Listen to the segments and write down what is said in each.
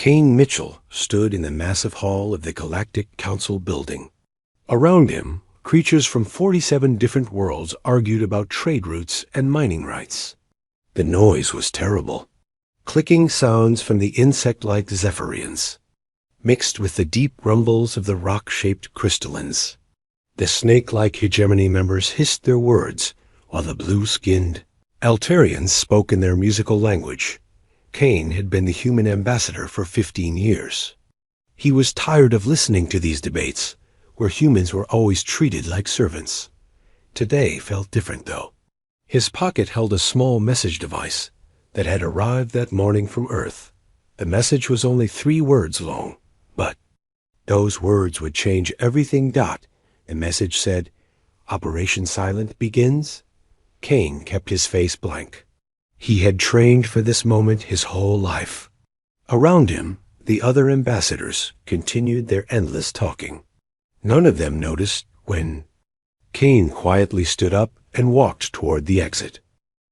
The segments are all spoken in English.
Kane Mitchell stood in the massive hall of the Galactic Council building. Around him, creatures from 47 different worlds argued about trade routes and mining rights. The noise was terrible. Clicking sounds from the insect-like Zephyrians, mixed with the deep rumbles of the rock-shaped crystallines. The snake-like hegemony members hissed their words, while the blue-skinned Altarians spoke in their musical language. Kane had been the human ambassador for 15 years. He was tired of listening to these debates, where humans were always treated like servants. Today felt different, though. His pocket held a small message device that had arrived that morning from Earth. The message was only 3 words long, but those words would change everything. The message said, "Operation Silent begins." Kane kept his face blank. He had trained for this moment his whole life. Around him, the other ambassadors continued their endless talking. None of them noticed when Kane quietly stood up and walked toward the exit.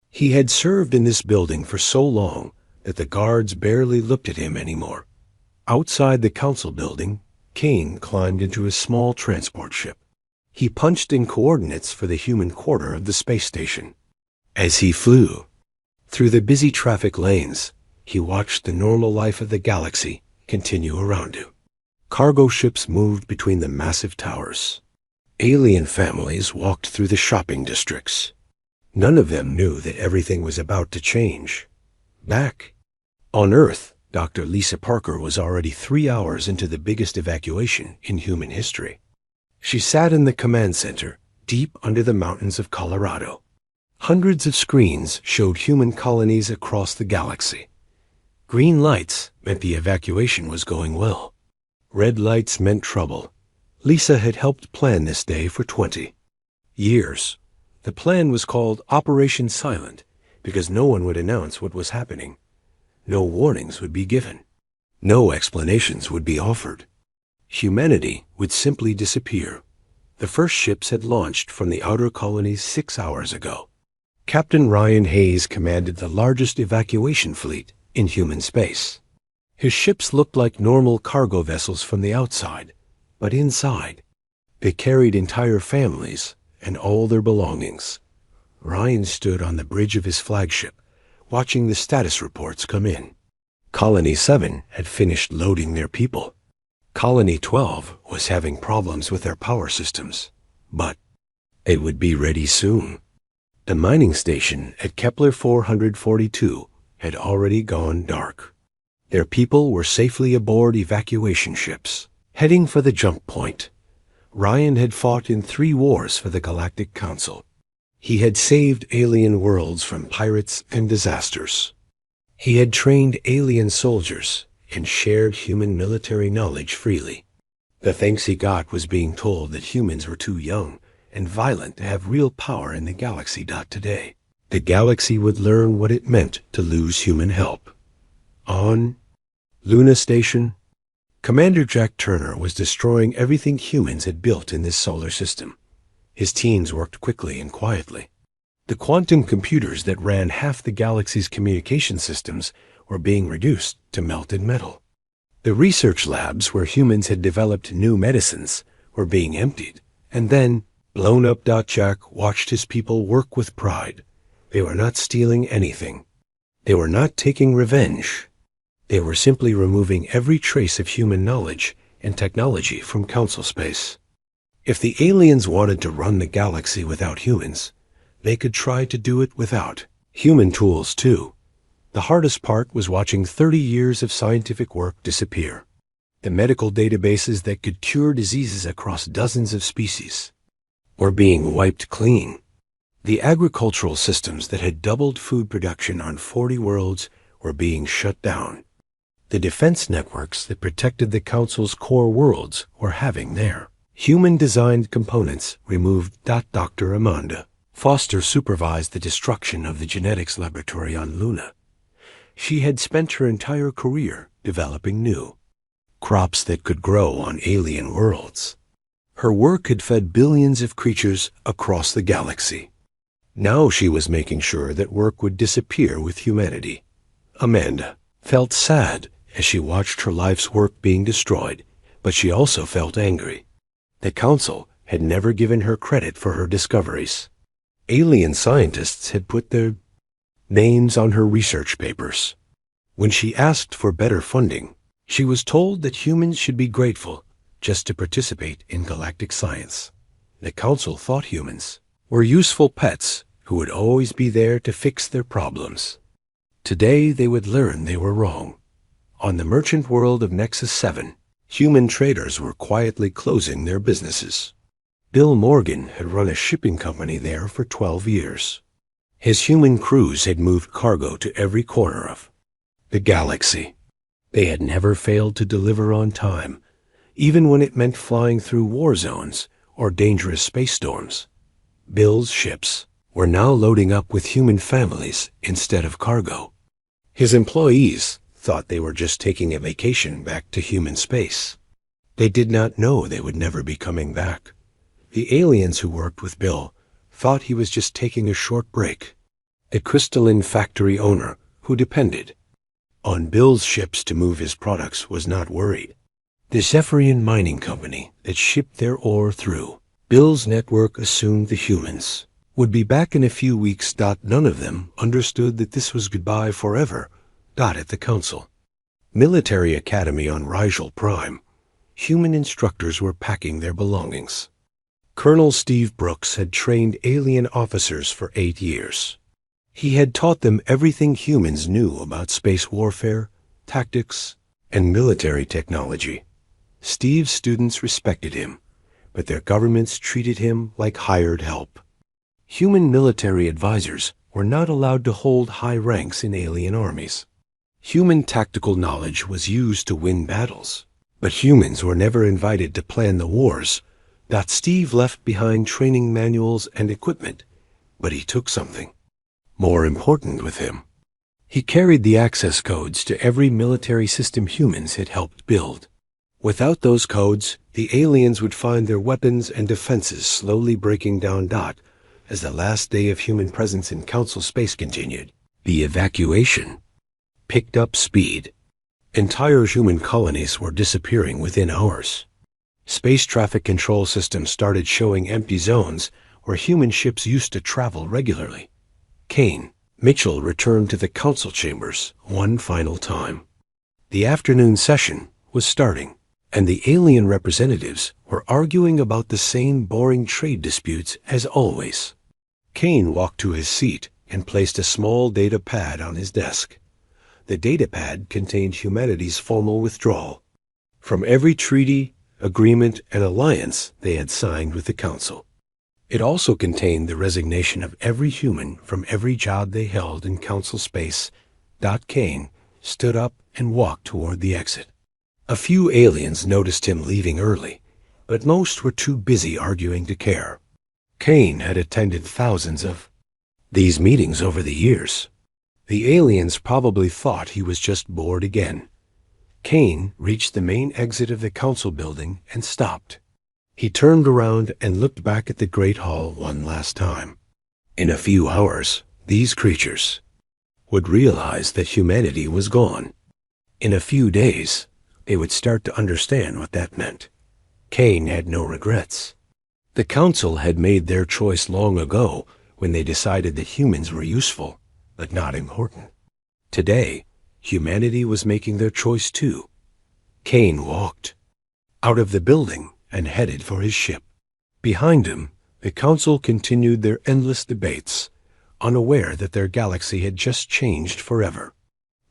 He had served in this building for so long that the guards barely looked at him anymore. Outside the council building, Kane climbed into a small transport ship. He punched in coordinates for the human quarter of the space station. As he flew through the busy traffic lanes, he watched the normal life of the galaxy continue around him. Cargo ships moved between the massive towers. Alien families walked through the shopping districts. None of them knew that everything was about to change. Back on Earth, Dr. Lisa Parker was already 3 hours into the biggest evacuation in human history. She sat in the command center, deep under the mountains of Colorado. Hundreds of screens showed human colonies across the galaxy. Green lights meant the evacuation was going well. Red lights meant trouble. Lisa had helped plan this day for 20 years. The plan was called Operation Silent because no one would announce what was happening. No warnings would be given. No explanations would be offered. Humanity would simply disappear. The first ships had launched from the outer colonies 6 hours ago. Captain Ryan Hayes commanded the largest evacuation fleet in human space. His ships looked like normal cargo vessels from the outside, but inside, they carried entire families and all their belongings. Ryan stood on the bridge of his flagship, watching the status reports come in. Colony 7 had finished loading their people. Colony 12 was having problems with their power systems, but it would be ready soon. The mining station at Kepler 442 had already gone dark. Their people were safely aboard evacuation ships, heading for the jump point. Ryan had fought in 3 wars for the Galactic Council. He had saved alien worlds from pirates and disasters. He had trained alien soldiers and shared human military knowledge freely. The thanks he got was being told that humans were too young and violent to have real power in the galaxy. Today, the galaxy would learn what it meant to lose human help. On Luna Station, Commander Jack Turner was destroying everything humans had built in this solar system. His teams worked quickly and quietly. The quantum computers that ran half the galaxy's communication systems were being reduced to melted metal. The research labs where humans had developed new medicines were being emptied and then blown up. Jack watched his people work with pride. They were not stealing anything. They were not taking revenge. They were simply removing every trace of human knowledge and technology from council space. If the aliens wanted to run the galaxy without humans, they could try to do it without human tools too. The hardest part was watching 30 years of scientific work disappear. The medical databases that could cure diseases across dozens of species were being wiped clean. The agricultural systems that had doubled food production on 40 worlds were being shut down. The defense networks that protected the Council's core worlds were having their human-designed components removed. Dr. Amanda Foster supervised the destruction of the genetics laboratory on Luna. She had spent her entire career developing new crops that could grow on alien worlds. Her work had fed billions of creatures across the galaxy. Now she was making sure that work would disappear with humanity. Amanda felt sad as she watched her life's work being destroyed, but she also felt angry. The council had never given her credit for her discoveries. Alien scientists had put their names on her research papers. When she asked for better funding, she was told that humans should be grateful just to participate in galactic science. The council thought humans were useful pets who would always be there to fix their problems. Today they would learn they were wrong. On the merchant world of Nexus 7, human traders were quietly closing their businesses. Bill Morgan had run a shipping company there for 12 years. His human crews had moved cargo to every corner of the galaxy. They had never failed to deliver on time, even when it meant flying through war zones or dangerous space storms. Bill's ships were now loading up with human families instead of cargo. His employees thought they were just taking a vacation back to human space. They did not know they would never be coming back. The aliens who worked with Bill thought he was just taking a short break. A crystalline factory owner who depended on Bill's ships to move his products was not worried. The Zephyrian mining company that shipped their ore through Bill's network assumed the humans would be back in a few weeks. None of them understood that this was goodbye forever. At the council military academy on Rigel Prime, human instructors were packing their belongings. Colonel Steve Brooks had trained alien officers for 8 years. He had taught them everything humans knew about space warfare, tactics, and military technology. Steve's students respected him, but their governments treated him like hired help. Human military advisors were not allowed to hold high ranks in alien armies. Human tactical knowledge was used to win battles, but humans were never invited to plan the wars. Steve left behind training manuals and equipment, but he took something more important with him. He carried the access codes to every military system humans had helped build. Without those codes, the aliens would find their weapons and defenses slowly breaking down. As the last day of human presence in Council space continued, the evacuation picked up speed. Entire human colonies were disappearing within hours. Space traffic control systems started showing empty zones where human ships used to travel regularly. Kane Mitchell returned to the council chambers one final time. The afternoon session was starting, and the alien representatives were arguing about the same boring trade disputes as always. Kane walked to his seat and placed a small data pad on his desk. The data pad contained humanity's formal withdrawal from every treaty, agreement, and alliance they had signed with the Council. It also contained the resignation of every human from every job they held in Council space. Kane stood up and walked toward the exit. A few aliens noticed him leaving early, but most were too busy arguing to care. Kane had attended thousands of these meetings over the years. The aliens probably thought he was just bored again. Kane reached the main exit of the council building and stopped. He turned around and looked back at the Great Hall one last time. In a few hours, these creatures would realize that humanity was gone. In a few days, they would start to understand what that meant. Kane had no regrets. The council had made their choice long ago when they decided that humans were useful, but not important. Today, humanity was making their choice too. Kane walked out of the building and headed for his ship. Behind him, the council continued their endless debates, unaware that their galaxy had just changed forever.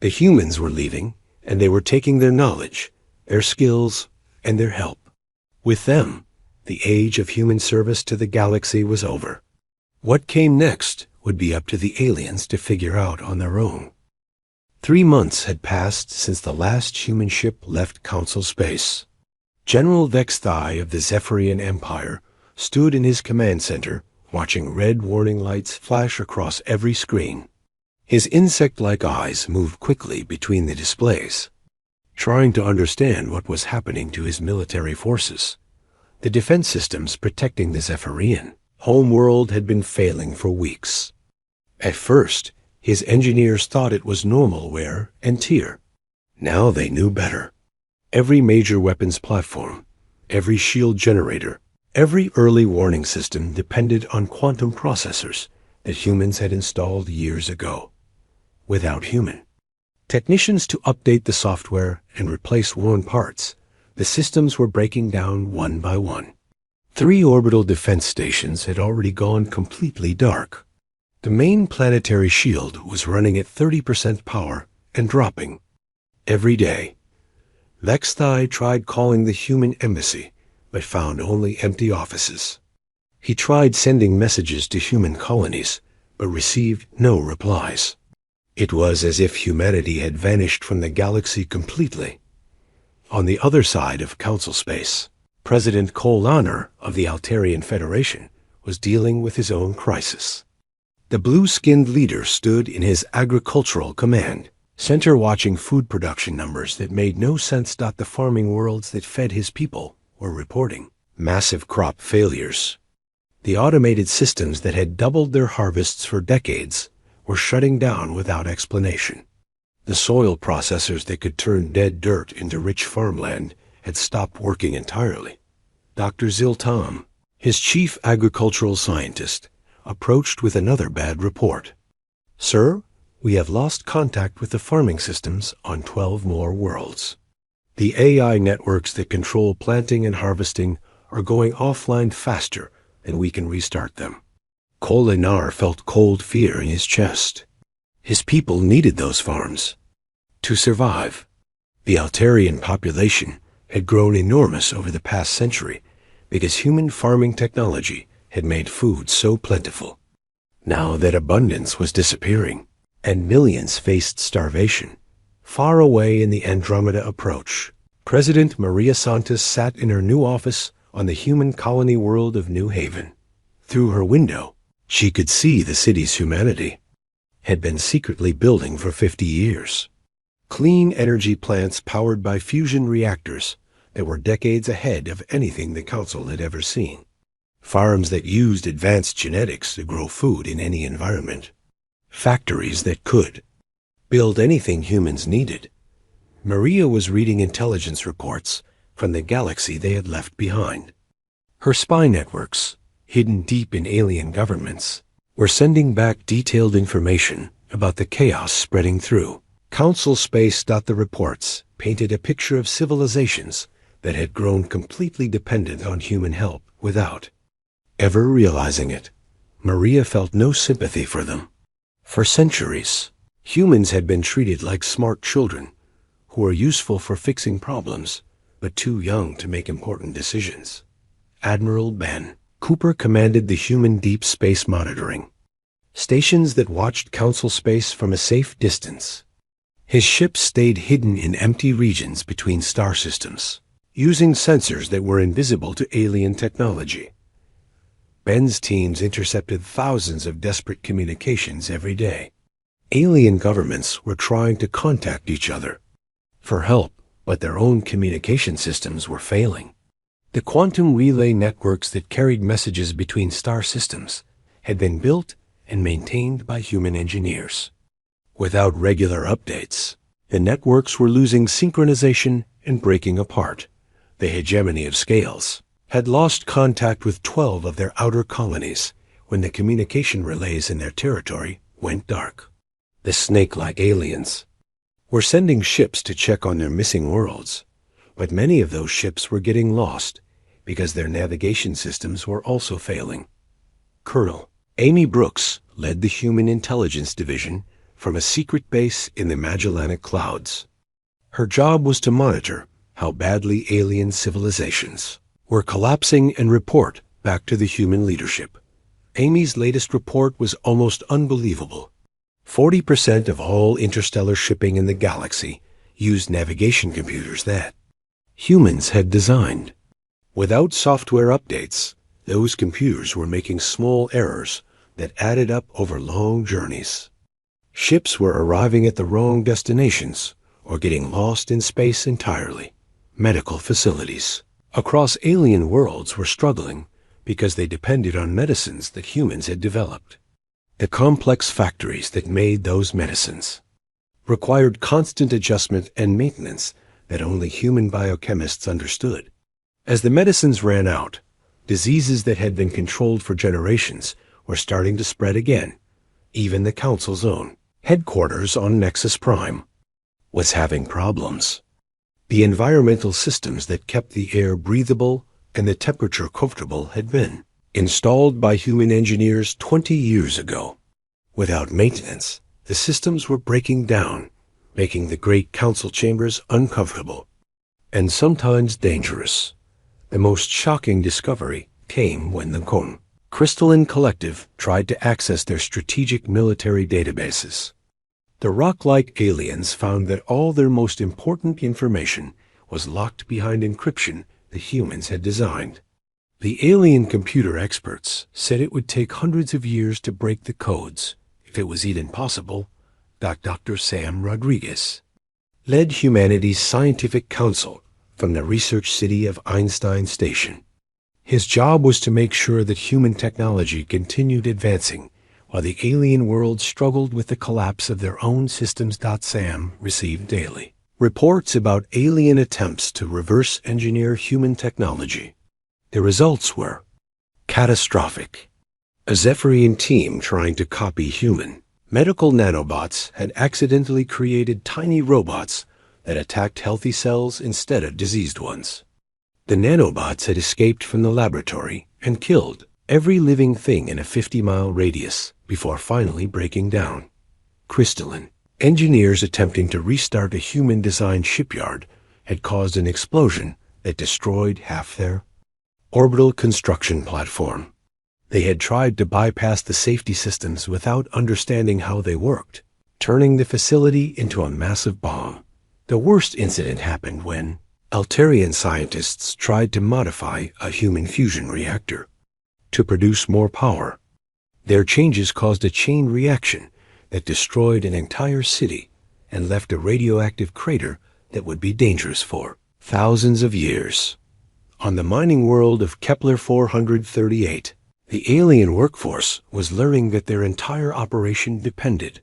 The humans were leaving, and they were taking their knowledge, their skills, and their help. With them, the age of human service to the galaxy was over. What came next would be up to the aliens to figure out on their own. 3 months had passed since the last human ship left Council space. General Vexthai of the Zephyrian Empire stood in his command center, watching red warning lights flash across every screen. His insect-like eyes moved quickly between the displays, trying to understand what was happening to his military forces. The defense systems protecting the Zephyrian homeworld had been failing for weeks. At first, his engineers thought it was normal wear and tear. Now they knew better. Every major weapons platform, every shield generator, every early warning system depended on quantum processors that humans had installed years ago. Without human technicians to update the software and replace worn parts, the systems were breaking down one by one. 3 orbital defense stations had already gone completely dark. The main planetary shield was running at 30% power and dropping. Every day, Lexthai tried calling the human embassy, but found only empty offices. He tried sending messages to human colonies, but received no replies. It was as if humanity had vanished from the galaxy completely. On the other side of Council space, President Kolanar of the Altarian Federation was dealing with his own crisis. The blue-skinned leader stood in his agricultural command center watching food production numbers that made no sense. The farming worlds that fed his people were reporting massive crop failures. The automated systems that had doubled their harvests for decades were shutting down without explanation. The soil processors that could turn dead dirt into rich farmland had stopped working entirely. Dr. Ziltam, his chief agricultural scientist, approached with another bad report. Sir, we have lost contact with the farming systems on 12 more worlds. The AI networks that control planting and harvesting are going offline faster than we can restart them. Kolinar felt cold fear in his chest. His people needed those farms to survive. The Altarian population had grown enormous over the past century because human farming technology had made food so plentiful. Now that abundance was disappearing, and millions faced starvation, far away in the Andromeda approach, President Maria Santos sat in her new office on the human colony world of New Haven. Through her window, she could see the city's humanity had been secretly building for 50 years. Clean energy plants powered by fusion reactors that were decades ahead of anything the Council had ever seen. Farms that used advanced genetics to grow food in any environment. Factories that could build anything humans needed. Maria was reading intelligence reports from the galaxy they had left behind. Her spy networks, hidden deep in alien governments, were sending back detailed information about the chaos spreading through Council space. The reports painted a picture of civilizations that had grown completely dependent on human help without ever realizing it. Maria felt no sympathy for them. For centuries, humans had been treated like smart children who were useful for fixing problems, but too young to make important decisions. Admiral Ben Cooper commanded the human deep space monitoring stations that watched Council space from a safe distance. His ships stayed hidden in empty regions between star systems, using sensors that were invisible to alien technology. Ben's teams intercepted thousands of desperate communications every day. Alien governments were trying to contact each other for help, but their own communication systems were failing. The quantum relay networks that carried messages between star systems had been built and maintained by human engineers. Without regular updates, the networks were losing synchronization and breaking apart. The hegemony of scales had lost contact with 12 of their outer colonies when the communication relays in their territory went dark. The snake-like aliens were sending ships to check on their missing worlds, but many of those ships were getting lost because their navigation systems were also failing. Colonel Amy Brooks led the Human Intelligence Division from a secret base in the Magellanic Clouds. Her job was to monitor how badly alien civilizations were collapsing and report back to the human leadership. Amy's latest report was almost unbelievable. 40% of all interstellar shipping in the galaxy used navigation computers that humans had designed. Without software updates, those computers were making small errors that added up over long journeys. Ships were arriving at the wrong destinations or getting lost in space entirely. Medical facilities across alien worlds were struggling because they depended on medicines that humans had developed. The complex factories that made those medicines required constant adjustment and maintenance that only human biochemists understood. As the medicines ran out, diseases that had been controlled for generations were starting to spread again. Even the Council's own headquarters on Nexus Prime was having problems. The environmental systems that kept the air breathable and the temperature comfortable had been installed by human engineers 20 years ago. Without maintenance, the systems were breaking down, making the great council chambers uncomfortable and sometimes dangerous. The most shocking discovery came when the Crystalline Collective tried to access their strategic military databases. The rock-like aliens found that all their most important information was locked behind encryption the humans had designed. The alien computer experts said it would take hundreds of years to break the codes, if it was even possible. Dr. Sam Rodriguez led humanity's scientific council from the research city of Einstein Station. His job was to make sure that human technology continued advancing while the alien world struggled with the collapse of their own systems. Sam received daily reports about alien attempts to reverse engineer human technology. The results were catastrophic. A Zephyrian team trying to copy human medical nanobots had accidentally created tiny robots that attacked healthy cells instead of diseased ones. The nanobots had escaped from the laboratory and killed every living thing in a 50-mile radius before finally breaking down. Crystalline engineers attempting to restart a human-designed shipyard had caused an explosion that destroyed half their orbital construction platform. They had tried to bypass the safety systems without understanding how they worked, turning the facility into a massive bomb. The worst incident happened when Altarian scientists tried to modify a human fusion reactor to produce more power. Their changes caused a chain reaction that destroyed an entire city and left a radioactive crater that would be dangerous for thousands of years. On the mining world of Kepler 438, the alien workforce was learning that their entire operation depended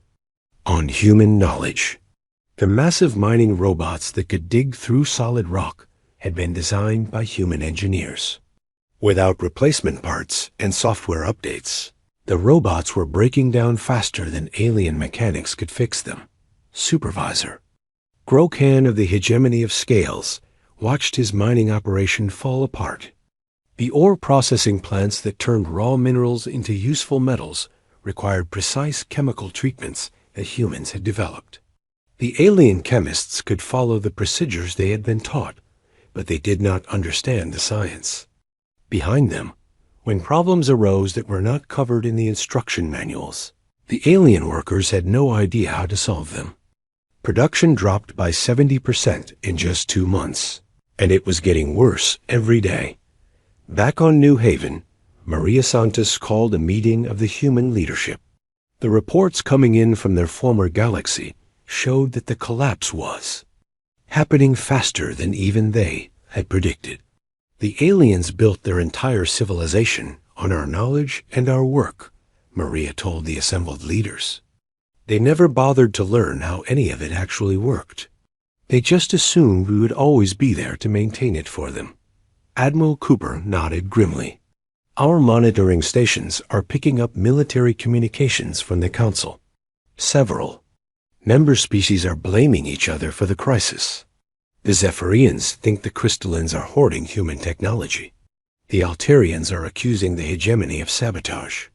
on human knowledge. The massive mining robots that could dig through solid rock had been designed by human engineers. Without replacement parts and software updates, the robots were breaking down faster than alien mechanics could fix them. Supervisor Grokan of the Hegemony of Scales watched his mining operation fall apart. The ore processing plants that turned raw minerals into useful metals required precise chemical treatments that humans had developed. The alien chemists could follow the procedures they had been taught, but they did not understand the science behind them. When problems arose that were not covered in the instruction manuals, the alien workers had no idea how to solve them. Production dropped by 70% in just 2 months, and it was getting worse every day. Back on New Haven, Maria Santos called a meeting of the human leadership. The reports coming in from their former galaxy showed that the collapse was happening faster than even they had predicted. The aliens built their entire civilization on our knowledge and our work, Maria told the assembled leaders. They never bothered to learn how any of it actually worked. They just assumed we would always be there to maintain it for them. Admiral Cooper nodded grimly. Our monitoring stations are picking up military communications from the Council. Several member species are blaming each other for the crisis. The Zephyrians think the Crystallines are hoarding human technology. The Altarians are accusing the Hegemony of sabotage.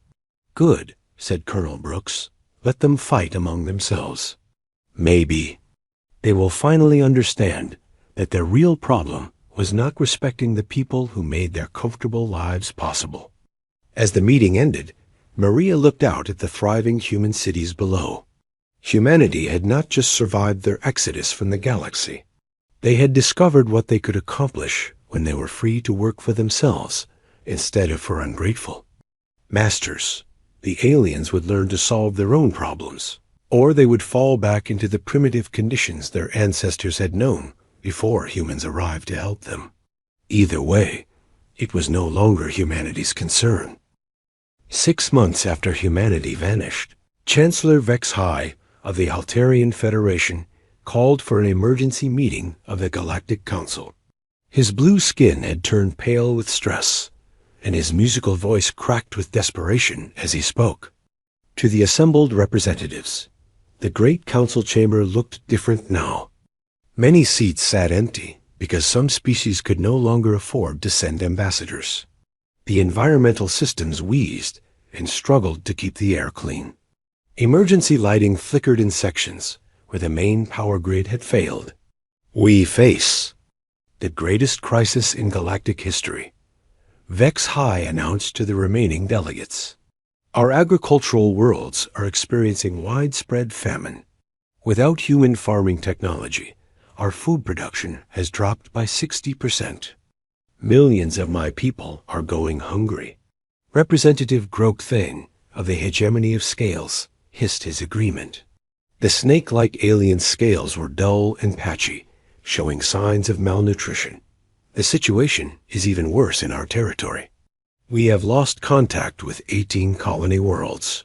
Good, said Colonel Brooks. Let them fight among themselves. Maybe they will finally understand that their real problem was not respecting the people who made their comfortable lives possible. As the meeting ended, Maria looked out at the thriving human cities below. Humanity had not just survived their exodus from the galaxy. They had discovered what they could accomplish when they were free to work for themselves instead of for ungrateful masters. The aliens would learn to solve their own problems, or they would fall back into the primitive conditions their ancestors had known before humans arrived to help them. Either way, it was no longer humanity's concern. 6 months after humanity vanished, Chancellor Vex High of the Altarian Federation called for an emergency meeting of the Galactic Council. His blue skin had turned pale with stress, and his musical voice cracked with desperation as he spoke. To the assembled representatives, the great council chamber looked different now. Many seats sat empty because some species could no longer afford to send ambassadors. The environmental systems wheezed and struggled to keep the air clean. Emergency lighting flickered in sections where the main power grid had failed. We face the greatest crisis in galactic history, Vex High announced to the remaining delegates. Our agricultural worlds are experiencing widespread famine. Without human farming technology, our food production has dropped by 60%. Millions of my people are going hungry. Representative Grok Thane of the Hegemony of Scales hissed his agreement. The snake-like alien scales were dull and patchy, showing signs of malnutrition. The situation is even worse in our territory. We have lost contact with 18 colony worlds.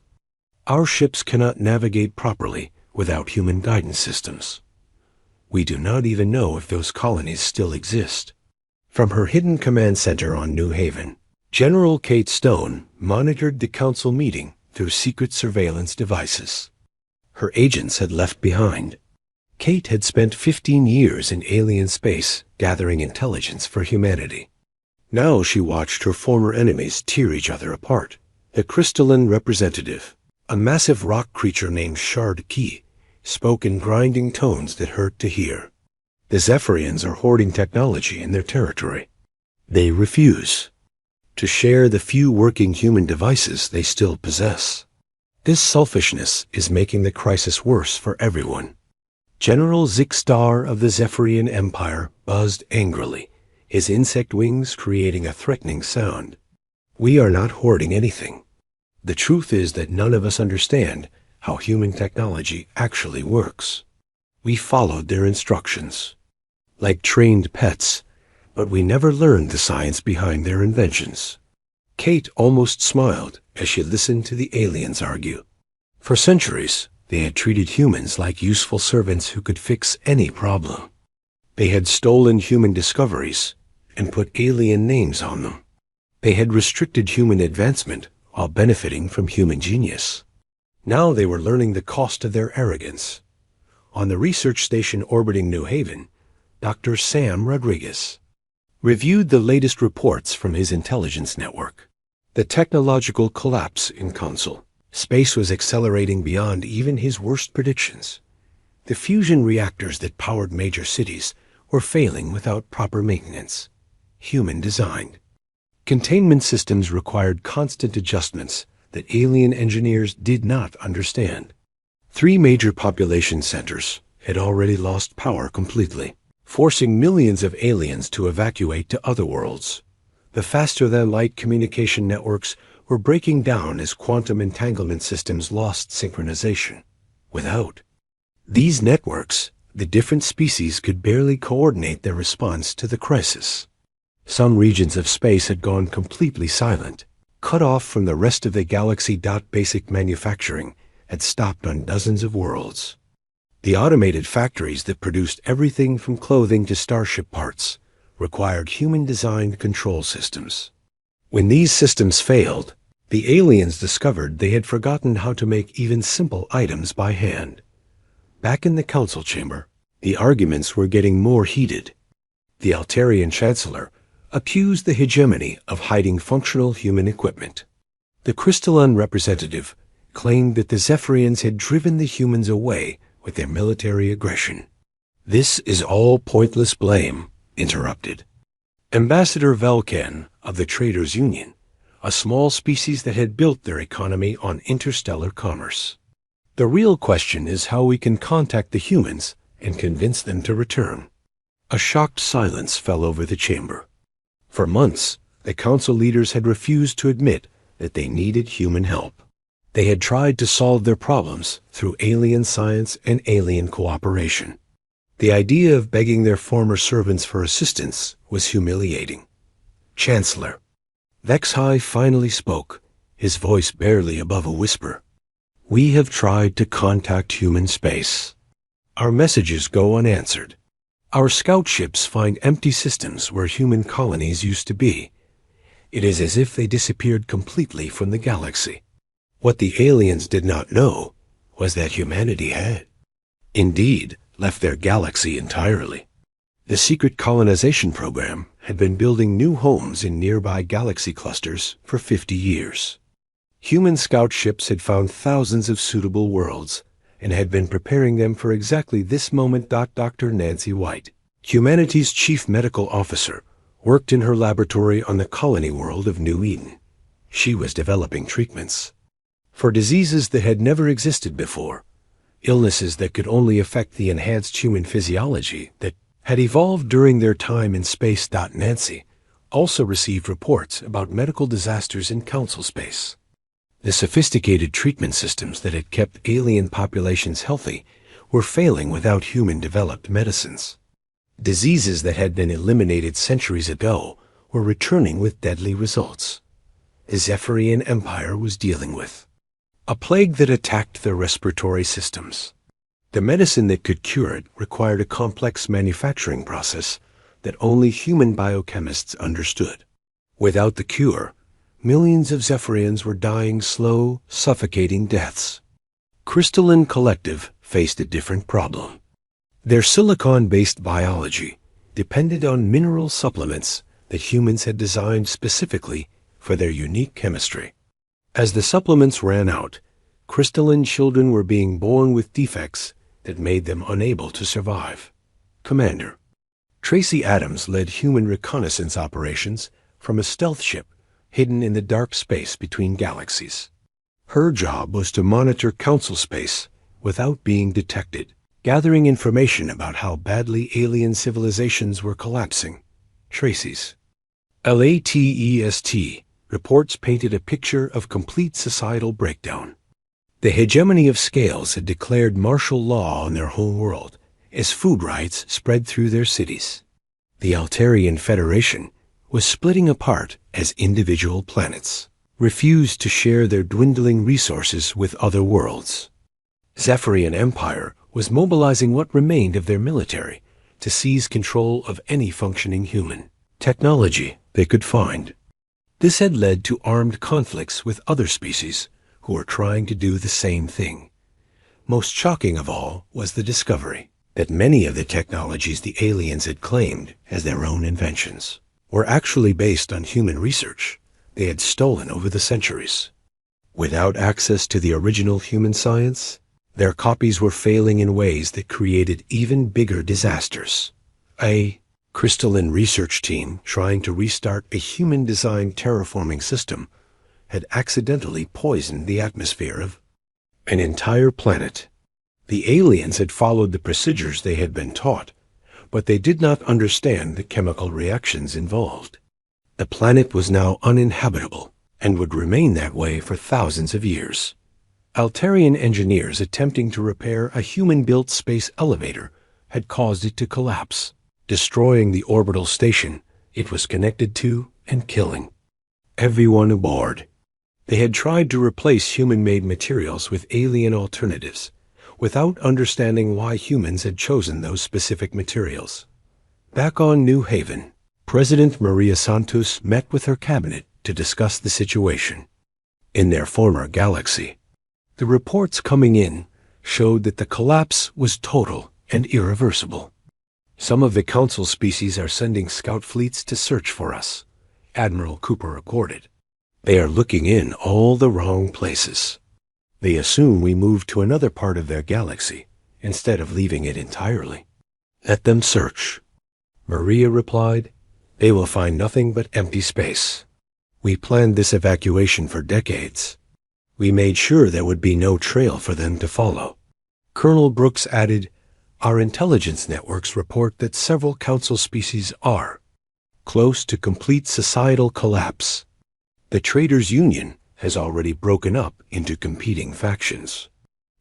Our ships cannot navigate properly without human guidance systems. We do not even know if those colonies still exist. From her hidden command center on New Haven, General Kate Stone monitored the council meeting through secret surveillance devices. Her agents had left behind. Kate had spent 15 years in alien space gathering intelligence for humanity. Now she watched her former enemies tear each other apart. The crystalline representative, a massive rock creature named Shard Key, spoke in grinding tones that hurt to hear. The Zephyrians are hoarding technology in their territory. They refuse to share the few working human devices they still possess. This selfishness is making the crisis worse for everyone. General Zixstar of the Zephyrian Empire buzzed angrily, his insect wings creating a threatening sound. We are not hoarding anything. The truth is that none of us understand how human technology actually works. We followed their instructions, like trained pets, but we never learned the science behind their inventions. Kate almost smiled as she listened to the aliens argue. For centuries, they had treated humans like useful servants who could fix any problem. They had stolen human discoveries and put alien names on them. They had restricted human advancement while benefiting from human genius. Now they were learning the cost of their arrogance. On the research station orbiting New Haven, Dr. Sam Rodriguez reviewed the latest reports from his intelligence network. The technological collapse in Council. Space was accelerating beyond even his worst predictions. The fusion reactors that powered major cities were failing without proper maintenance. Human-designed. Containment systems required constant adjustments that alien engineers did not understand. 3 major population centers had already lost power completely, forcing millions of aliens to evacuate to other worlds. The faster-than-light communication networks were breaking down as quantum entanglement systems lost synchronization. Without these networks, the different species could barely coordinate their response to the crisis. Some regions of space had gone completely silent, cut off from the rest of the galaxy. Basic manufacturing had stopped on dozens of worlds. The automated factories that produced everything from clothing to starship parts required human-designed control systems. When these systems failed, the aliens discovered they had forgotten how to make even simple items by hand. Back in the council chamber, the arguments were getting more heated. The Altarian Chancellor accused the hegemony of hiding functional human equipment. The crystalline representative claimed that the Zephyrians had driven the humans away with their military aggression. This is all pointless blame, interrupted Ambassador Velcan of the Traders Union, a small species that had built their economy on interstellar commerce. The real question is how we can contact the humans and convince them to return. A shocked silence fell over the chamber. For months, the council leaders had refused to admit that they needed human help. They had tried to solve their problems through alien science and alien cooperation. The idea of begging their former servants for assistance was humiliating. Chancellor Vex High finally spoke, his voice barely above a whisper. We have tried to contact human space. Our messages go unanswered. Our scout ships find empty systems where human colonies used to be. It is as if they disappeared completely from the galaxy. What the aliens did not know was that humanity had, indeed, left their galaxy entirely. The secret colonization program had been building new homes in nearby galaxy clusters for 50 years. Human scout ships had found thousands of suitable worlds and had been preparing them for exactly this moment. Dr. Nancy White, humanity's chief medical officer, worked in her laboratory on the colony world of New Eden. She was developing treatments for diseases that had never existed before, illnesses that could only affect the enhanced human physiology that had evolved during their time in space. Nancy also received reports about medical disasters in council space. The sophisticated treatment systems that had kept alien populations healthy were failing without human-developed medicines. Diseases that had been eliminated centuries ago were returning with deadly results. The Zephyrian Empire was dealing with a plague that attacked their respiratory systems. The medicine that could cure it required a complex manufacturing process that only human biochemists understood. Without the cure, millions of Zephyrians were dying slow, suffocating deaths. Crystalline Collective faced a different problem. Their silicon-based biology depended on mineral supplements that humans had designed specifically for their unique chemistry. As the supplements ran out, crystalline children were being born with defects that made them unable to survive. Commander Tracy Adams led human reconnaissance operations from a stealth ship hidden in the dark space between galaxies. Her job was to monitor council space without being detected, gathering information about how badly alien civilizations were collapsing. Tracy's LATEST reports painted a picture of complete societal breakdown. The hegemony of scales had declared martial law on their home world as food riots spread through their cities. The Altarian Federation was splitting apart as individual planets refused to share their dwindling resources with other worlds. Zephyrian Empire was mobilizing what remained of their military to seize control of any functioning human technology they could find. This had led to armed conflicts with other species who were trying to do the same thing. Most shocking of all was the discovery that many of the technologies the aliens had claimed as their own inventions were actually based on human research they had stolen over the centuries. Without access to the original human science, their copies were failing in ways that created even bigger disasters. A crystalline research team trying to restart a human-designed terraforming system had accidentally poisoned the atmosphere of an entire planet. The aliens had followed the procedures they had been taught, but they did not understand the chemical reactions involved. The planet was now uninhabitable and would remain that way for thousands of years. Altarian engineers attempting to repair a human-built space elevator had caused it to collapse, destroying the orbital station it was connected to and killing everyone aboard. They had tried to replace human-made materials with alien alternatives, without understanding why humans had chosen those specific materials. Back on New Haven, President Maria Santos met with her cabinet to discuss the situation. In their former galaxy, the reports coming in showed that the collapse was total and irreversible. Some of the council species are sending scout fleets to search for us, Admiral Cooper reported. They are looking in all the wrong places. They assume we moved to another part of their galaxy instead of leaving it entirely. Let them search. Maria replied, they will find nothing but empty space. We planned this evacuation for decades. We made sure there would be no trail for them to follow. Colonel Brooks added, our intelligence networks report that several council species are close to complete societal collapse. The Traders' Union has already broken up into competing factions.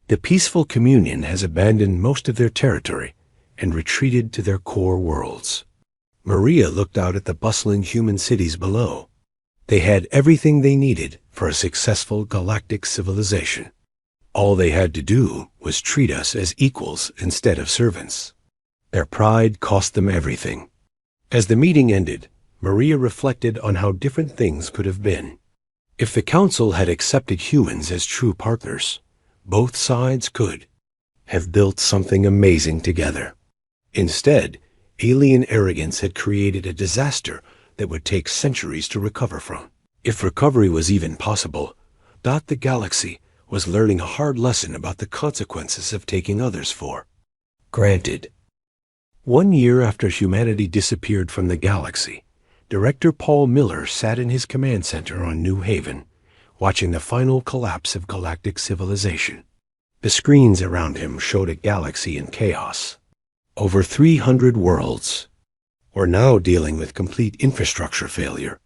The peaceful communion has abandoned most of their territory and retreated to their core worlds. Maria looked out at the bustling human cities below. They had everything they needed for a successful galactic civilization. All they had to do was treat us as equals instead of servants. Their pride cost them everything. As the meeting ended, Maria reflected on how different things could have been. If the council had accepted humans as true partners, both sides could have built something amazing together. Instead, alien arrogance had created a disaster that would take centuries to recover from. If recovery was even possible, the galaxy was learning a hard lesson about the consequences of taking others for granted. 1 year after humanity disappeared from the galaxy, Director Paul Miller sat in his command center on New Haven, watching the final collapse of galactic civilization. The screens around him showed a galaxy in chaos. Over 300 worlds were now dealing with complete infrastructure failure.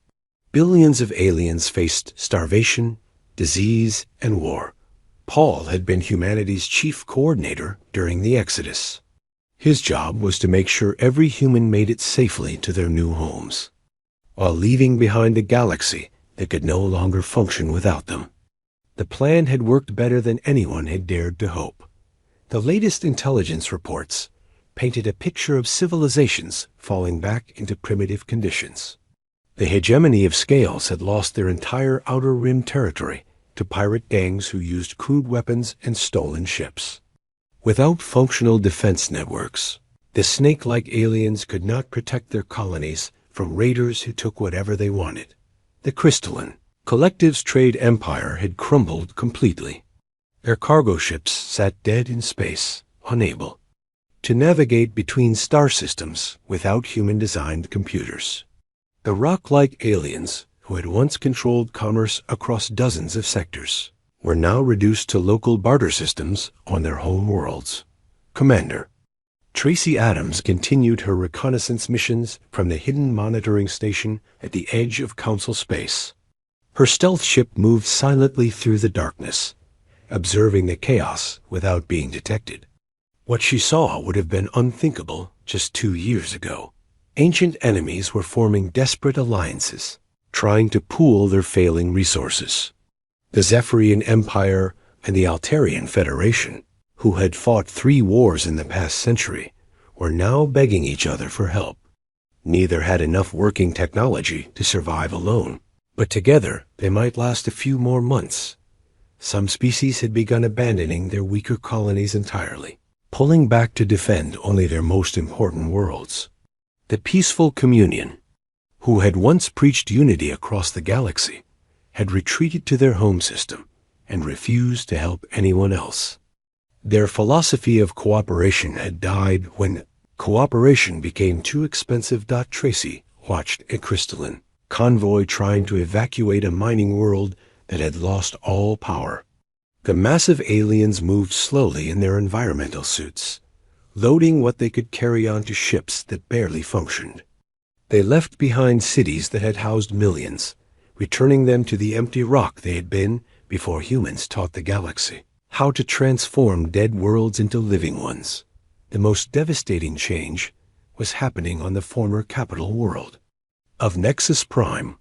Billions of aliens faced starvation, disease, and war. Paul had been humanity's chief coordinator during the Exodus. His job was to make sure every human made it safely to their new homes, while leaving behind a galaxy that could no longer function without them. The plan had worked better than anyone had dared to hope. The latest intelligence reports painted a picture of civilizations falling back into primitive conditions. The hegemony of Scales had lost their entire outer rim territory to pirate gangs who used crude weapons and stolen ships. Without functional defense networks, the snake-like aliens could not protect their colonies from raiders who took whatever they wanted. The crystalline collective's trade empire had crumbled completely. Their cargo ships sat dead in space, unable to navigate between star systems without human-designed computers. The rock-like aliens, who had once controlled commerce across dozens of sectors, were now reduced to local barter systems on their home worlds. Commander Tracy Adams continued her reconnaissance missions from the hidden monitoring station at the edge of Council space. Her stealth ship moved silently through the darkness, observing the chaos without being detected. What she saw would have been unthinkable just 2 years ago. Ancient enemies were forming desperate alliances, trying to pool their failing resources. The Zephyrian Empire and the Altarian Federation, who had fought 3 wars in the past century, were now begging each other for help. Neither had enough working technology to survive alone, but together they might last a few more months. Some species had begun abandoning their weaker colonies entirely, pulling back to defend only their most important worlds. The peaceful communion, who had once preached unity across the galaxy, had retreated to their home system and refused to help anyone else. Their philosophy of cooperation had died when cooperation became too expensive. Tracy watched a crystalline convoy trying to evacuate a mining world that had lost all power. The massive aliens moved slowly in their environmental suits, loading what they could carry onto ships that barely functioned. They left behind cities that had housed millions, returning them to the empty rock they had been before humans taught the galaxy how to transform dead worlds into living ones. The most devastating change was happening on the former capital world of Nexus Prime.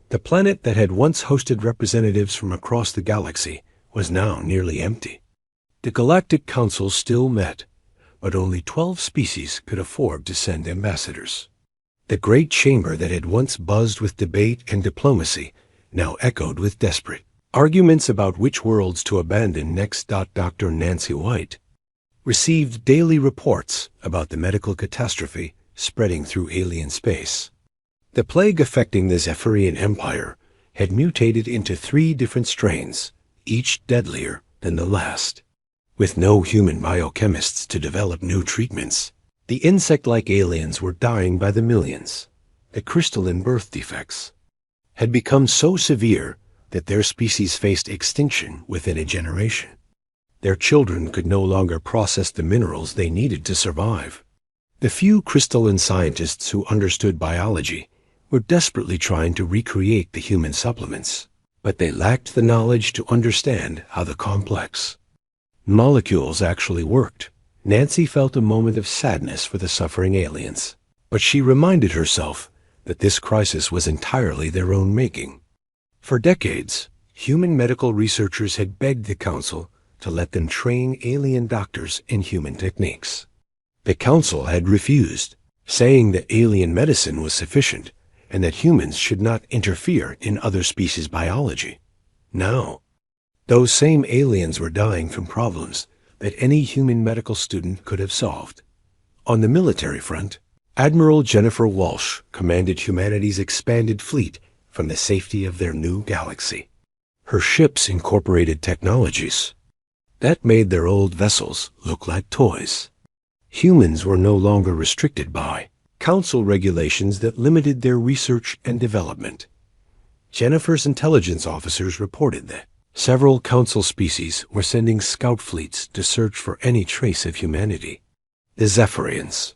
The planet that had once hosted representatives from across the galaxy was now nearly empty. The Galactic Council still met, but only 12 species could afford to send ambassadors. The great chamber that had once buzzed with debate and diplomacy now echoed with desperate arguments about which worlds to abandon next. Dr. Nancy White received daily reports about the medical catastrophe spreading through alien space. The plague affecting the Zephyrian Empire had mutated into 3 different strains, each deadlier than the last. With no human biochemists to develop new treatments, the insect-like aliens were dying by the millions. The crystalline birth defects had become so severe that their species faced extinction within a generation. Their children could no longer process the minerals they needed to survive. The few crystalline scientists who understood biology were desperately trying to recreate the human supplements, but they lacked the knowledge to understand how the complex molecules actually worked. Nancy felt a moment of sadness for the suffering aliens, but she reminded herself that this crisis was entirely their own making. For decades, human medical researchers had begged the Council to let them train alien doctors in human techniques. The council had refused, saying that alien medicine was sufficient and that humans should not interfere in other species' biology. Now, those same aliens were dying from problems that any human medical student could have solved. On the military front, Admiral Jennifer Walsh commanded humanity's expanded fleet from the safety of their new galaxy. Her ships incorporated technologies that made their old vessels look like toys. Humans were no longer restricted by council regulations that limited their research and development. Jennifer's intelligence officers reported that several council species were sending scout fleets to search for any trace of humanity. The Zephyrians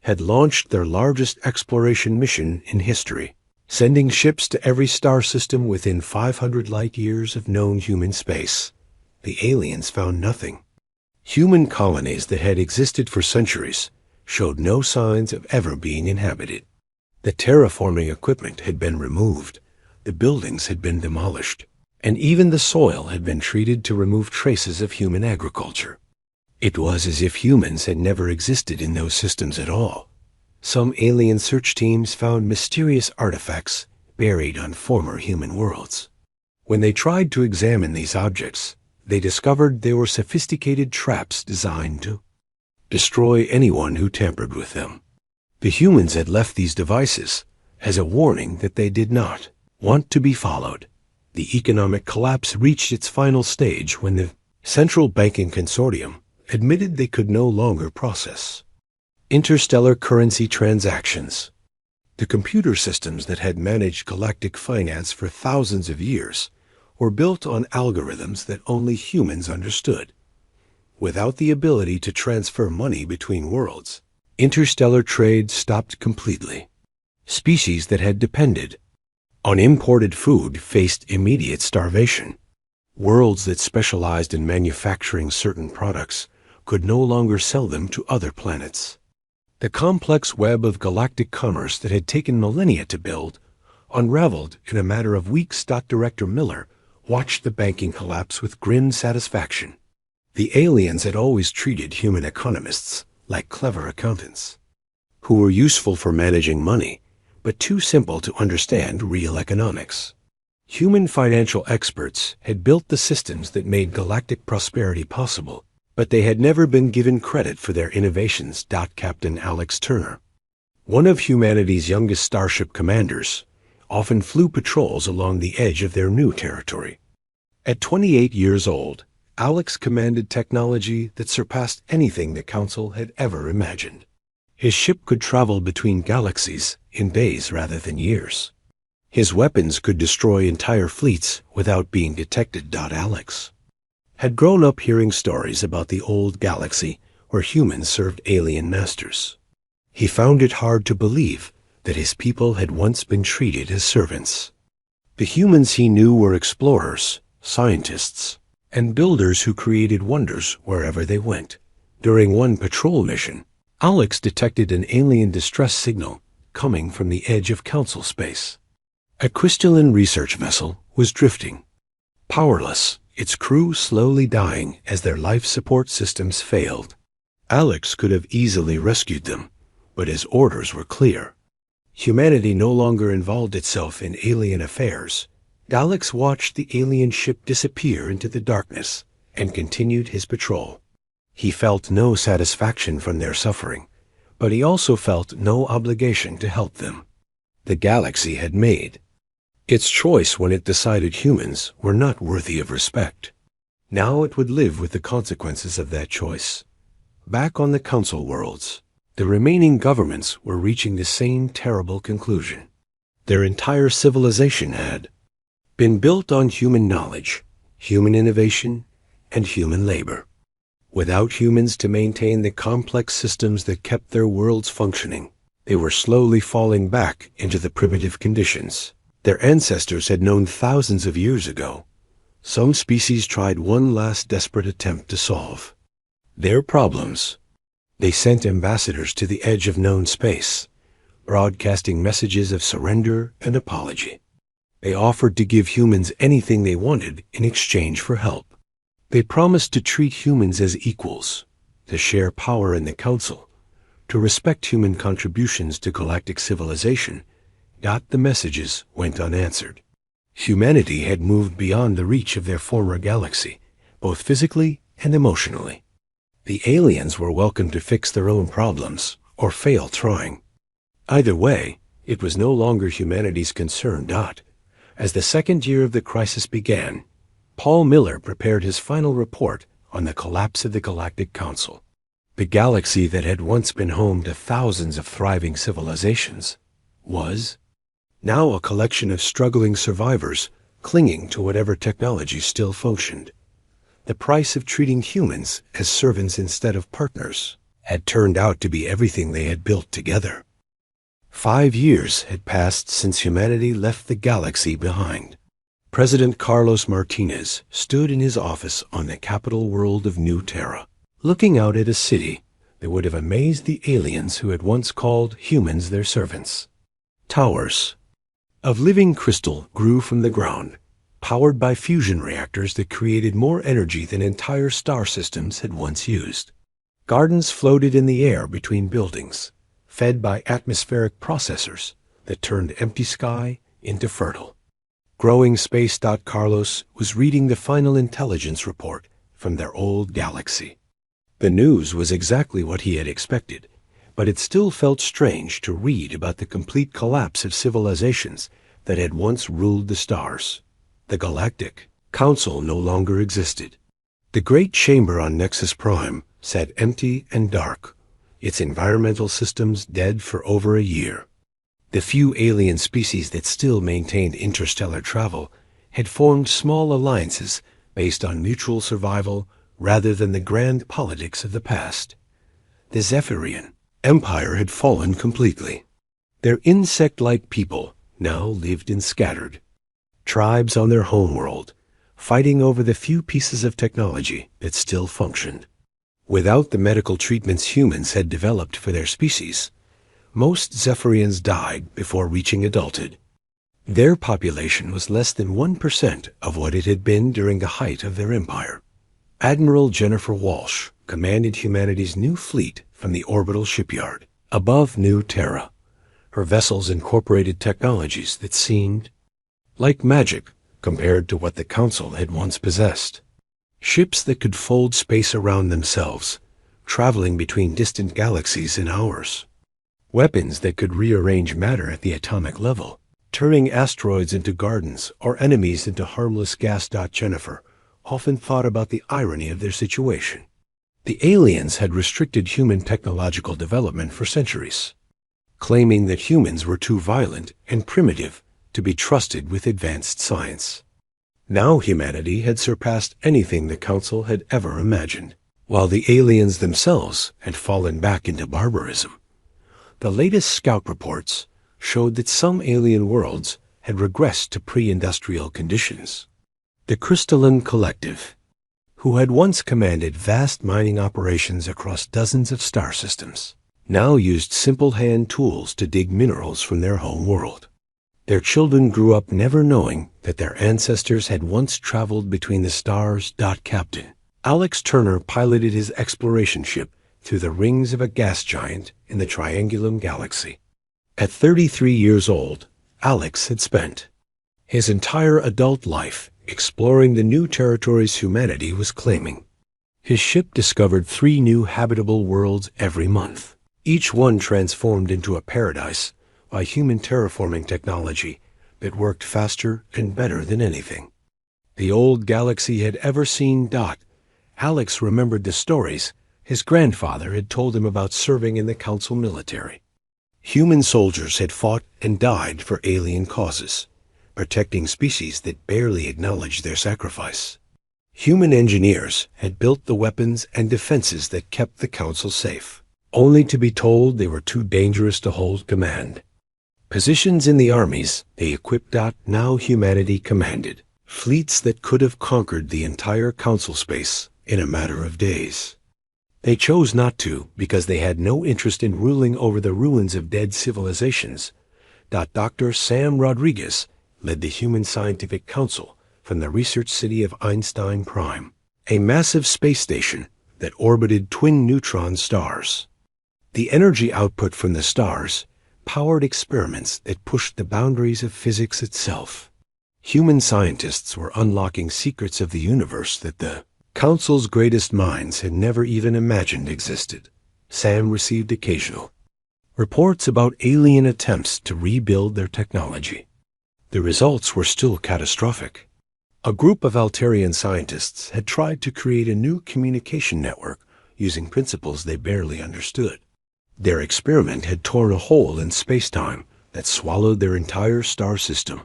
had launched their largest exploration mission in history, sending ships to every star system within 500 light-years of known human space. The aliens found nothing. Human colonies that had existed for centuries showed no signs of ever being inhabited. The terraforming equipment had been removed, the buildings had been demolished, and even the soil had been treated to remove traces of human agriculture. It was as if humans had never existed in those systems at all. Some alien search teams found mysterious artifacts buried on former human worlds. When they tried to examine these objects, they discovered they were sophisticated traps designed to destroy anyone who tampered with them. The humans had left these devices as a warning that they did not want to be followed. The economic collapse reached its final stage when the Central Banking Consortium admitted they could no longer process interstellar currency transactions. The computer systems that had managed galactic finance for thousands of years were built on algorithms that only humans understood. Without the ability to transfer money between worlds, interstellar trade stopped completely. Species that had depended on imported food faced immediate starvation. Worlds that specialized in manufacturing certain products could no longer sell them to other planets. The complex web of galactic commerce that had taken millennia to build unraveled in a matter of weeks. Director Miller watched the banking collapse with grim satisfaction. The aliens had always treated human economists like clever accountants, who were useful for managing money, but too simple to understand real economics. Human financial experts had built the systems that made galactic prosperity possible, but they had never been given credit for their innovations. Captain Alex Turner, one of humanity's youngest starship commanders, often flew patrols along the edge of their new territory. At 28 years old, Alex commanded technology that surpassed anything the Council had ever imagined. His ship could travel between galaxies in days rather than years. His weapons could destroy entire fleets without being detected. Alex had grown up hearing stories about the old galaxy where humans served alien masters. He found it hard to believe that his people had once been treated as servants. The humans he knew were explorers, scientists, and builders who created wonders wherever they went. During one patrol mission, Alex detected an alien distress signal coming from the edge of Council space. A crystalline research vessel was drifting, powerless, its crew slowly dying as their life support systems failed. Alex could have easily rescued them, but his orders were clear. Humanity no longer involved itself in alien affairs. Alex watched the alien ship disappear into the darkness and continued his patrol. He felt no satisfaction from their suffering, but he also felt no obligation to help them. The galaxy had made its choice when it decided humans were not worthy of respect. Now it would live with the consequences of that choice. Back on the Council worlds, the remaining governments were reaching the same terrible conclusion. Their entire civilization had been built on human knowledge, human innovation, and human labor. Without humans to maintain the complex systems that kept their worlds functioning, they were slowly falling back into the primitive conditions their ancestors had known thousands of years ago. Some species tried one last desperate attempt to solve their problems. They sent ambassadors to the edge of known space, broadcasting messages of surrender and apology. They offered to give humans anything they wanted in exchange for help. They promised to treat humans as equals, to share power in the council, to respect human contributions to galactic civilization. Yet the messages went unanswered. Humanity had moved beyond the reach of their former galaxy, both physically and emotionally. The aliens were welcome to fix their own problems or fail trying. Either way, it was no longer humanity's concern. As the second year of the crisis began, Paul Miller prepared his final report on the collapse of the Galactic Council. The galaxy that had once been home to thousands of thriving civilizations was now a collection of struggling survivors clinging to whatever technology still functioned. The price of treating humans as servants instead of partners had turned out to be everything they had built together. 5 years had passed since humanity left the galaxy behind. President Carlos Martinez stood in his office on the capital world of New Terra, looking out at a city that would have amazed the aliens who had once called humans their servants. Towers of living crystal grew from the ground, powered by fusion reactors that created more energy than entire star systems had once used. Gardens floated in the air between buildings, fed by atmospheric processors that turned empty sky into fertile. Growing space. Carlos was reading the final intelligence report from their old galaxy. The news was exactly what he had expected, but it still felt strange to read about the complete collapse of civilizations that had once ruled the stars. The Galactic Council no longer existed. The great chamber on Nexus Prime sat empty and dark, its environmental systems dead for over a year. The few alien species that still maintained interstellar travel had formed small alliances based on mutual survival rather than the grand politics of the past. The Zephyrian Empire had fallen completely. Their insect-like people now lived in scattered tribes on their homeworld, fighting over the few pieces of technology that still functioned. Without the medical treatments humans had developed for their species, most Zephyrians died before reaching adulthood. Their population was less than 1% of what it had been during the height of their empire. Admiral Jennifer Walsh commanded humanity's new fleet from the orbital shipyard above New Terra. Her vessels incorporated technologies that seemed like magic compared to what the Council had once possessed. Ships that could fold space around themselves, traveling between distant galaxies in hours. Weapons that could rearrange matter at the atomic level, turning asteroids into gardens or enemies into harmless gas. Jennifer often thought about the irony of their situation. The aliens had restricted human technological development for centuries, claiming that humans were too violent and primitive to be trusted with advanced science. Now humanity had surpassed anything the Council had ever imagined, while the aliens themselves had fallen back into barbarism. The latest scout reports showed that some alien worlds had regressed to pre-industrial conditions. The Crystalline Collective, who had once commanded vast mining operations across dozens of star systems, now used simple hand tools to dig minerals from their home world. Their children grew up never knowing that their ancestors had once traveled between the stars. Captain Alex Turner piloted his exploration ship through the rings of a gas giant in the Triangulum Galaxy. At 33 years old, Alex had spent his entire adult life exploring the new territories humanity was claiming. His ship discovered 3 new habitable worlds every month, each one transformed into a paradise by human terraforming technology that worked faster and better than anything the old galaxy had ever seen. Alex remembered the stories his grandfather had told him about serving in the Council military. Human soldiers had fought and died for alien causes, protecting species that barely acknowledged their sacrifice. Human engineers had built the weapons and defenses that kept the Council safe, only to be told they were too dangerous to hold command. Positions in the armies they equipped. Now humanity commanded fleets that could have conquered the entire Council space in a matter of days. They chose not to because they had no interest in ruling over the ruins of dead civilizations. Dr. Sam Rodriguez led the Human Scientific Council from the research city of Einstein Prime. a massive space station that orbited twin neutron stars. The energy output from the stars powered experiments that pushed the boundaries of physics itself. Human scientists were unlocking secrets of the universe that the Council's greatest minds had never even imagined existed. Sam received occasional reports about alien attempts to rebuild their technology. The results were still catastrophic. A group of Altarian scientists had tried to create a new communication network using principles they barely understood. Their experiment had torn a hole in space-time that swallowed their entire star system.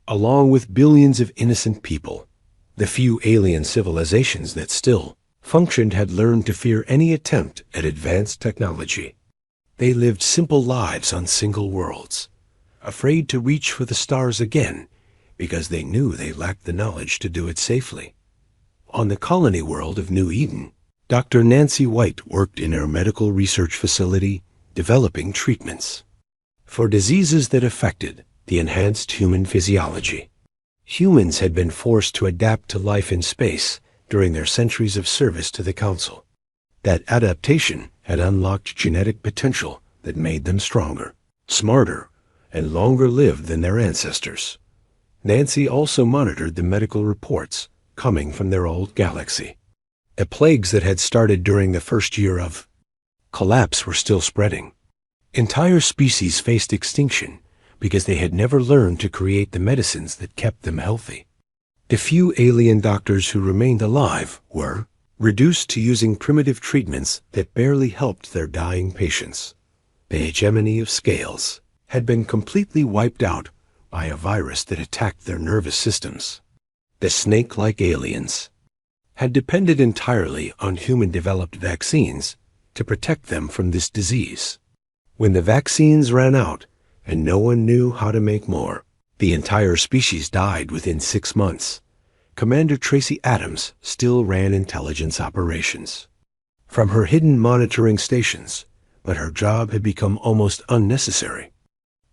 Along with billions of innocent people, the few alien civilizations that still functioned had learned to fear any attempt at advanced technology. They lived simple lives on single worlds, afraid to reach for the stars again because they knew they lacked the knowledge to do it safely. On the colony world of New Eden, Dr. Nancy White worked in her medical research facility developing treatments for diseases that affected the enhanced human physiology. Humans had been forced to adapt to life in space during their centuries of service to the Council. That adaptation had unlocked genetic potential that made them stronger, smarter, and longer lived than their ancestors. Nancy also monitored the medical reports coming from their old galaxy. The plagues that had started during the first year of collapse were still spreading. Entire species faced extinction because they had never learned to create the medicines that kept them healthy. The few alien doctors who remained alive were reduced to using primitive treatments that barely helped their dying patients. The hegemony of scales had been completely wiped out by a virus that attacked their nervous systems. The snake-like aliens had depended entirely on human-developed vaccines to protect them from this disease. When the vaccines ran out and no one knew how to make more, the entire species died within 6 months. Commander Tracy Adams still ran intelligence operations from her hidden monitoring stations, but her job had become almost unnecessary.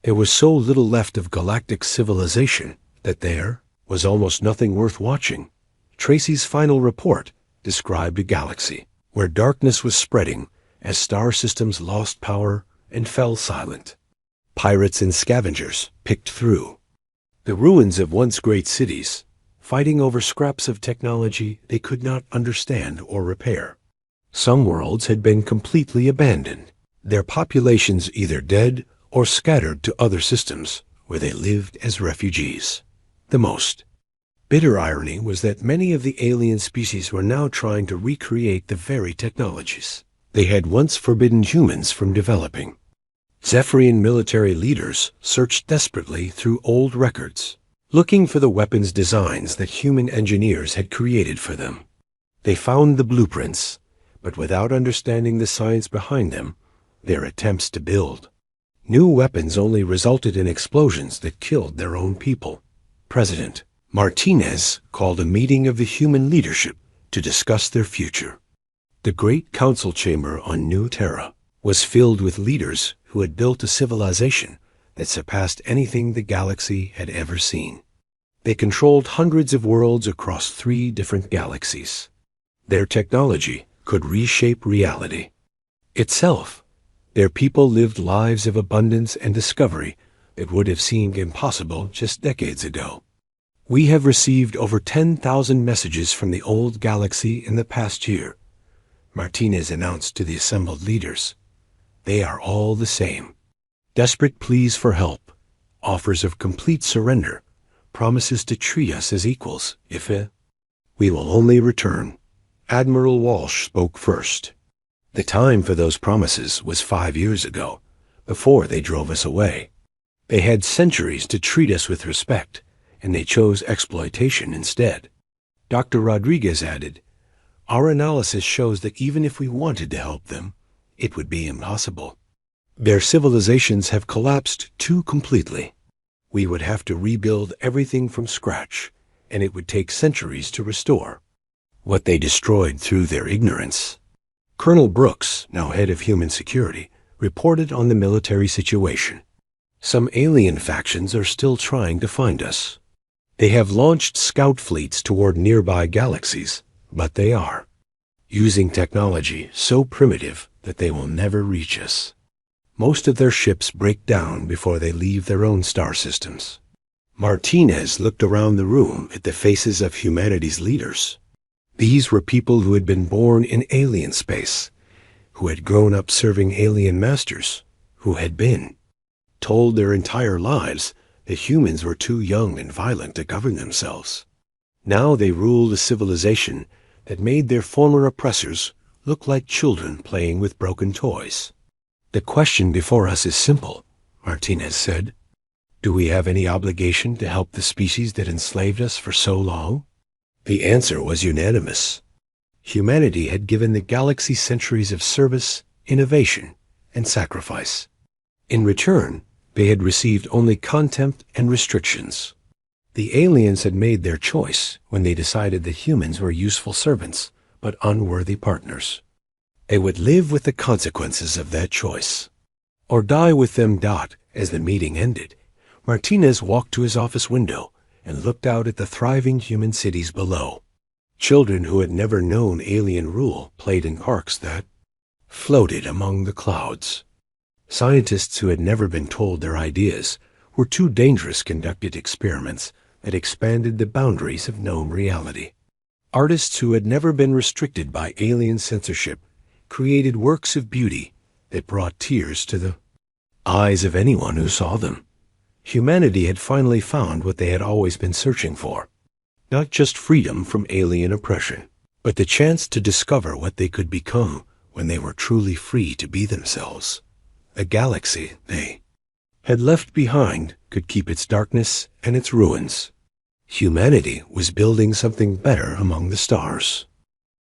There was so little left of galactic civilization that there was almost nothing worth watching. Tracy's final report described a galaxy where darkness was spreading as star systems lost power and fell silent. Pirates and scavengers picked through the ruins of once great cities, fighting over scraps of technology they could not understand or repair. Some worlds had been completely abandoned, their populations either dead or scattered to other systems where they lived as refugees. The most bitter irony was that many of the alien species were now trying to recreate the very technologies they had once forbidden humans from developing. Zephyrian military leaders searched desperately through old records, looking for the weapons designs that human engineers had created for them. They found the blueprints, but without understanding the science behind them, their attempts to build new weapons only resulted in explosions that killed their own people. President Martinez called a meeting of the human leadership to discuss their future. The Great Council Chamber on New Terra was filled with leaders who had built a civilization that surpassed anything the galaxy had ever seen. They controlled hundreds of worlds across 3 different galaxies. Their technology could reshape reality itself. Their people lived lives of abundance and discovery that would have seemed impossible just decades ago. We have received over 10,000 messages from the old galaxy in the past year, Martinez announced to the assembled leaders. They are all the same. Desperate pleas for help, offers of complete surrender, promises to treat us as equals if we will only return. Admiral Walsh spoke first. The time for those promises was 5 years ago, before they drove us away. They had centuries to treat us with respect, and they chose exploitation instead. Dr. Rodriguez added, "Our analysis shows that even if we wanted to help them, it would be impossible. Their civilizations have collapsed too completely. We would have to rebuild everything from scratch, and it would take centuries to restore what they destroyed through their ignorance." Colonel Brooks, now head of human security, reported on the military situation. Some alien factions are still trying to find us. They have launched scout fleets toward nearby galaxies, But they are, using technology so primitive that they will never reach us. Most of their ships break down before they leave their own star systems. Martinez looked around the room at the faces of humanity's leaders. These were people who had been born in alien space, who had grown up serving alien masters, who had been told their entire lives that humans were too young and violent to govern themselves. Now they ruled a civilization that made their former oppressors look like children playing with broken toys. The question before us is simple, Martinez said. Do we have any obligation to help the species that enslaved us for so long? The answer was unanimous. Humanity had given the galaxy centuries of service, innovation, and sacrifice. In return, they had received only contempt and restrictions. The aliens had made their choice when they decided that humans were useful servants, but unworthy partners. They would live with the consequences of that choice, or die with them. As the meeting ended, Martinez walked to his office window and looked out at the thriving human cities below. Children who had never known alien rule played in parks that floated among the clouds. Scientists who had never been told their ideas were too dangerous conducted experiments that expanded the boundaries of known reality. Artists who had never been restricted by alien censorship created works of beauty that brought tears to the eyes of anyone who saw them. Humanity had finally found what they had always been searching for. Not just freedom from alien oppression, but the chance to discover what they could become when they were truly free to be themselves. A galaxy they had left behind could keep its darkness and its ruins. Humanity was building something better among the stars.